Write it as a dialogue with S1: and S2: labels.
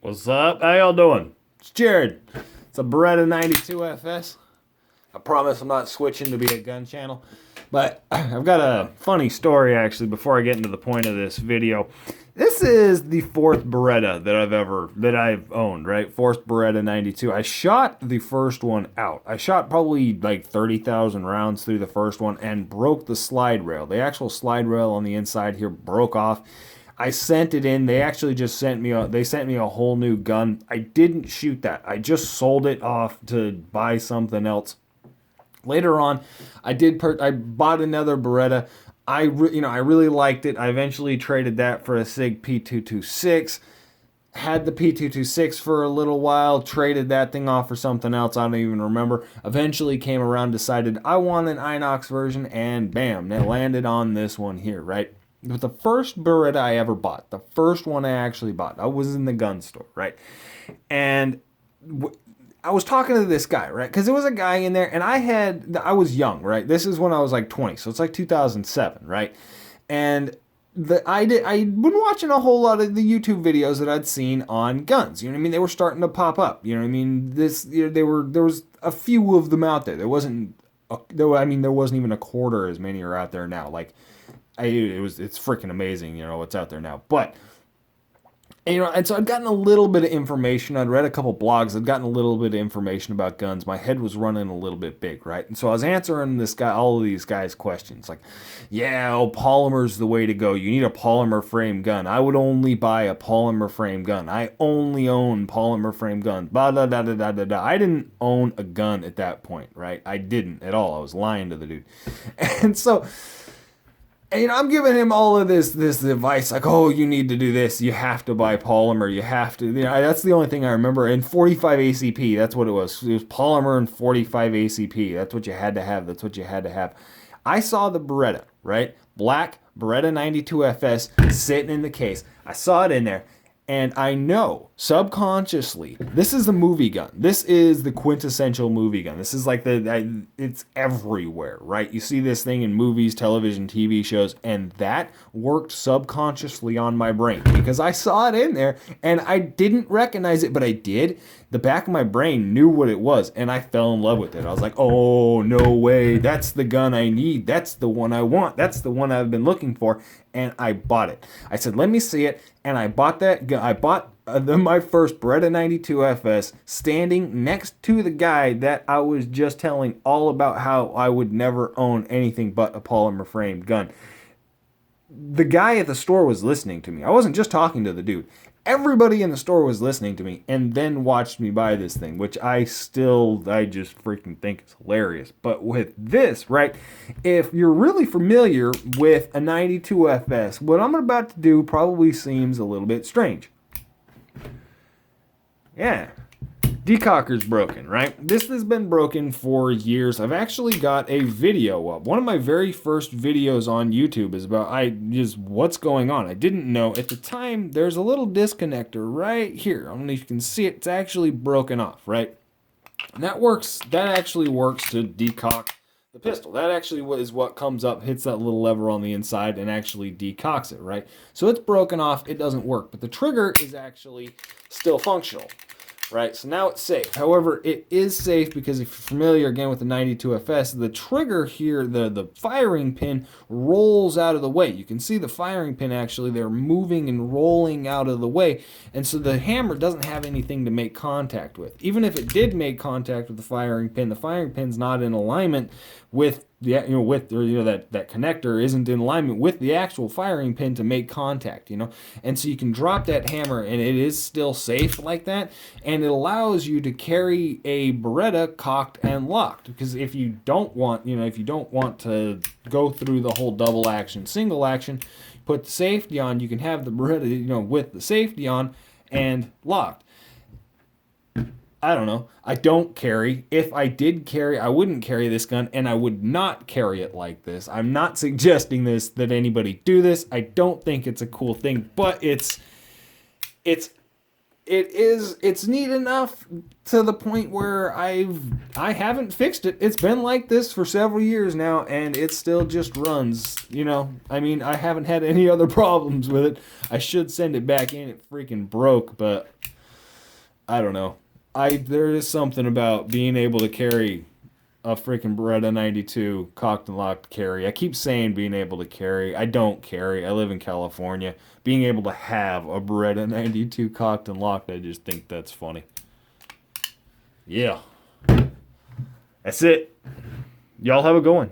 S1: What's up? How y'all doing? It's Jared. It's a Beretta 92fs. I promise I'm not switching to be a gun channel. But I've got a funny story actually before I get into the point of this video. This is the fourth Beretta that I've owned, right? Fourth Beretta 92. I shot the first one out. I shot probably like 30,000 rounds through the first one and broke the slide rail. The actual slide rail on the inside here broke off. I sent it in. They actually just sent me a whole new gun. I didn't shoot that. I just sold it off to buy something else. Later on, I bought another Beretta. I really liked it. I eventually traded that for a Sig P226. Had the P226 for a little while, traded that thing off for something else, I don't even remember. Eventually came around, decided I want an Inox version, and bam, it landed on this one here, right? But the first Beretta I ever bought, the first one I actually bought, I was in the gun store, right? And I was talking to this guy, right? Because there was a guy in there, and I was young, right? This is when I was like 20, so it's like 2007, right? And I'd been watching a whole lot of the YouTube videos that I'd seen on guns. You know what I mean? They were starting to pop up. You know what I mean? There was a few of them out there. There wasn't even a quarter as many are out there now. Like, it's freaking amazing, what's out there now. But and so I'd gotten a little bit of information. I'd read a couple blogs. I'd gotten a little bit of information about guns. My head was running a little bit big, right? And so I was answering all of these guys' questions. Like, yeah, polymer's the way to go. You need a polymer frame gun. I would only buy a polymer frame gun. I only own polymer frame guns. Blah, blah, blah, blah, blah, blah. I didn't own a gun at that point, right? I didn't at all. I was lying to the dude. And so... And, I'm giving him all of this advice, like, oh, you need to do this. You have to buy polymer. You have to. That's the only thing I remember. And 45 ACP, that's what it was. It was polymer and 45 ACP. That's what you had to have. That's what you had to have. I saw the Beretta, right? Black Beretta 92fs sitting in the case. I saw it in there. And I know, subconsciously, this is the movie gun. This is the quintessential movie gun. This is like it's everywhere, right? You see this thing in movies, television, TV shows, and that worked subconsciously on my brain because I saw it in there and I didn't recognize it, but I did. The back of my brain knew what it was, and I fell in love with it. I was like, oh, no way. That's the gun I need. That's the one I want. That's the one I've been looking for, and I bought it. I said, let me see it, and I bought that gun. I bought my first Beretta 92fs standing next to the guy that I was just telling all about how I would never own anything but a polymer frame gun. The guy at the store was listening to me. I wasn't just talking to the dude. Everybody in the store was listening to me and then watched me buy this thing, which I just freaking think is hilarious. But with this, right, if you're really familiar with a 92fs, what I'm about to do probably seems a little bit strange. Yeah. Decocker's broken, right? This has been broken for years. I've actually got a video up. One of my very first videos on YouTube is about what's going on. I didn't know at the time. There's a little disconnector right here. I don't know if you can see it. It's actually broken off, right? And that actually works to decock the pistol. That actually is what comes up, hits that little lever on the inside, and actually decocks it, right? So it's broken off. It doesn't work, but the trigger is actually still functional. Right, so now it's safe. However, it is safe because if you're familiar again with the 92fs, the trigger here, the firing pin rolls out of the way. You can see the firing pin actually, they're moving and rolling out of the way. And so the hammer doesn't have anything to make contact with. Even if it did make contact with the firing pin's not in alignment with that connector isn't in alignment with the actual firing pin to make contact, and so you can drop that hammer and it is still safe like that, and it allows you to carry a Beretta cocked and locked, because if you don't want to go through the whole double action, single action, put the safety on, you can have the Beretta with the safety on and locked. I don't know. I don't carry. If I did carry, I wouldn't carry this gun, and I would not carry it like this. I'm not suggesting that anybody do this. I don't think it's a cool thing, but it's neat enough to the point where I haven't fixed it. It's been like this for several years now, and it still just runs. I haven't had any other problems with it. I should send it back in. It freaking broke, but I don't know. There is something about being able to carry a freaking Beretta 92 cocked and locked carry. I keep saying being able to carry. I don't carry. I live in California. Being able to have a Beretta 92 cocked and locked, I just think that's funny. Yeah. That's it. Y'all have a good one.